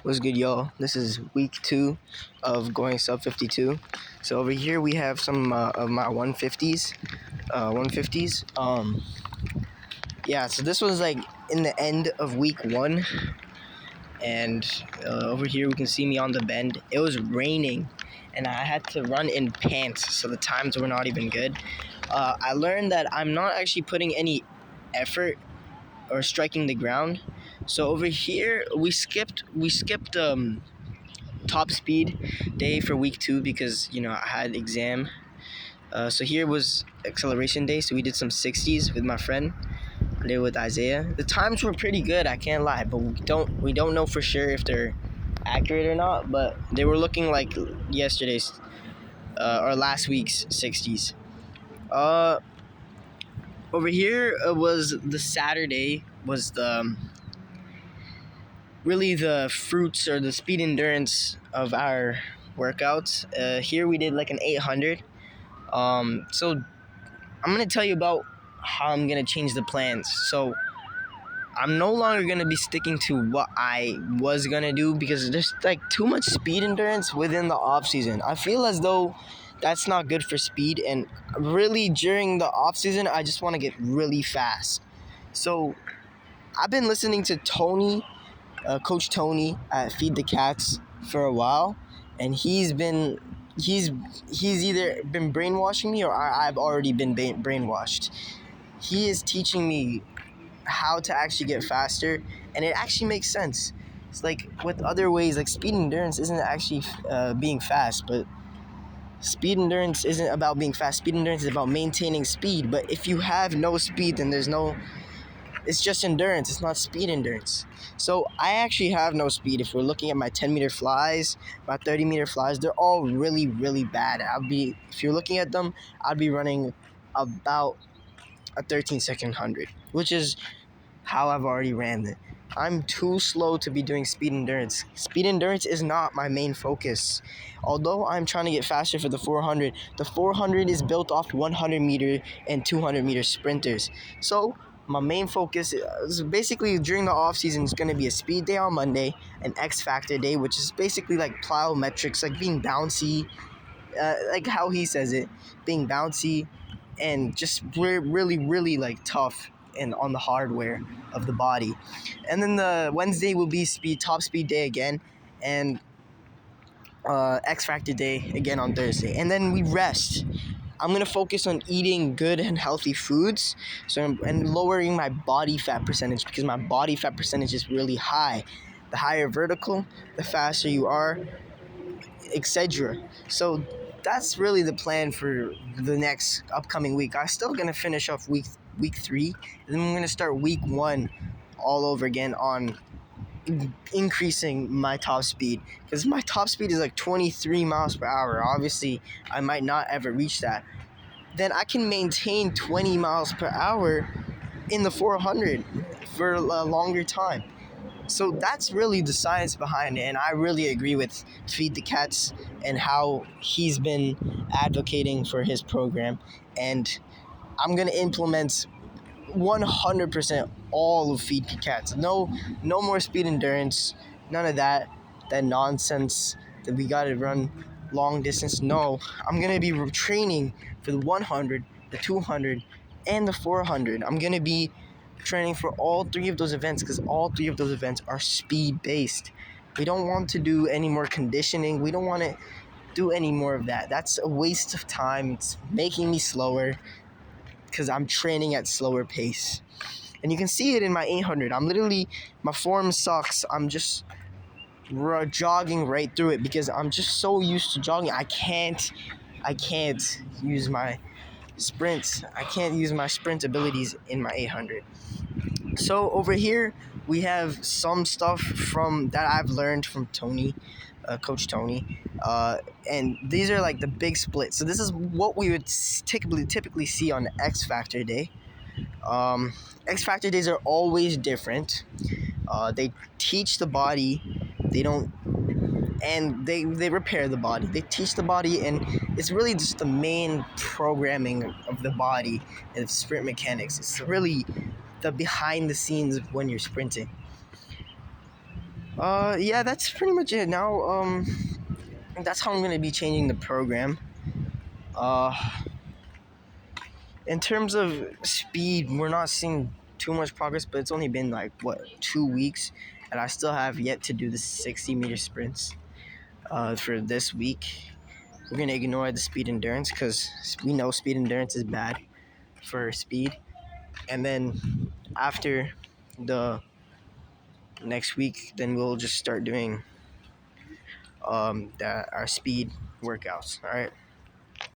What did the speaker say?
What's good, y'all? This is week 2 of going sub 52. So over here we have some of my 150s. 150s. Yeah. So this was like in the end of week 1, and over here we can see me on the bend. It was raining, and I had to run in pants, so the times were not even good. I learned that I'm not actually putting any effort or striking the ground. So over here we skipped top speed day for week 2 because I had exam. So here was acceleration day, so we did some 60s with my friend. I did with Isaiah. The times were pretty good, I can't lie, but we don't know for sure if they're accurate or not, but they were looking like yesterday's or last week's 60s. Over here was the Saturday, was the really the fruits or the speed endurance of our workouts. Here we did like an 800. So I'm gonna tell you about how I'm gonna change the plans. So I'm no longer gonna be sticking to what I was gonna do because there's like too much speed endurance within the off season. I feel as though that's not good for speed, and really during the off season I just want to get really fast. So I've been listening to Coach Tony at Feed the Cats for a while, and he's either been brainwashing me or I've already been brainwashed. He is teaching me how to actually get faster, and it actually makes sense. It's like with other ways, like speed endurance isn't actually being fast, but speed endurance isn't about being fast. Speed endurance is about maintaining speed. But if you have no speed, then it's just endurance. It's not speed endurance. So I actually have no speed. If we're looking at my 10-meter flies, my 30-meter flies, they're all really, really bad. If you're looking at them, I'd be running about a 13-second 100, which is how I've already ran it. I'm too slow to be doing speed endurance. Speed endurance is not my main focus. Although I'm trying to get faster for the 400, the 400 is built off 100-meter and 200-meter sprinters. So my main focus is basically during the off season is going to be a speed day on Monday, an X Factor day, which is basically like plyometrics, like being bouncy, like how he says it, being bouncy, and just really, really like tough and on the hardware of the body. And then the Wednesday will be top speed day again, and X Factor day again on Thursday. And then we rest. I'm gonna focus on eating good and healthy foods, and lowering my body fat percentage because my body fat percentage is really high. The higher vertical, the faster you are, etc. So that's really the plan for the next upcoming week. I'm still gonna finish off week 3, and then I'm gonna start week 1 all over again on increasing my top speed, because my top speed is like 23 miles per hour. Obviously I might not ever reach that. Then I can maintain 20 miles per hour in the 400 for a longer time. So that's really the science behind it, and I really agree with Feed the Cats and how he's been advocating for his program, and I'm gonna implement 100% all of Feed the Cats. No more speed endurance, none of that nonsense that we gotta run long distance. No, I'm gonna be training for the 100, the 200, and the 400. I'm gonna be training for all 3 of those events because all 3 of those events are speed based. We don't want to do any more conditioning. We don't want to do any more of that. That's a waste of time. It's making me slower because I'm training at slower pace. And you can see it in my 800. My form sucks. I'm just jogging right through it because I'm just so used to jogging. I can't use my sprints. I can't use my sprint abilities in my 800. So over here we have some stuff from that I've learned from Tony, Coach Tony, and these are like the big splits. So this is what we would typically see on X Factor Day. X Factor days are always different. They teach the body. They don't, and they repair the body. They teach the body, and it's really just the main programming of the body and sprint mechanics. It's really the behind the scenes of when you're sprinting. Yeah, that's pretty much it. Now, that's how I'm gonna be changing the program. Uh, in terms of speed, we're not seeing too much progress, but it's only been like what 2 weeks, and I still have yet to do the 60-meter sprints. For this week, we're gonna ignore the speed endurance because we know speed endurance is bad for speed, and then after the next week, then we'll just start doing our speed workouts. All right.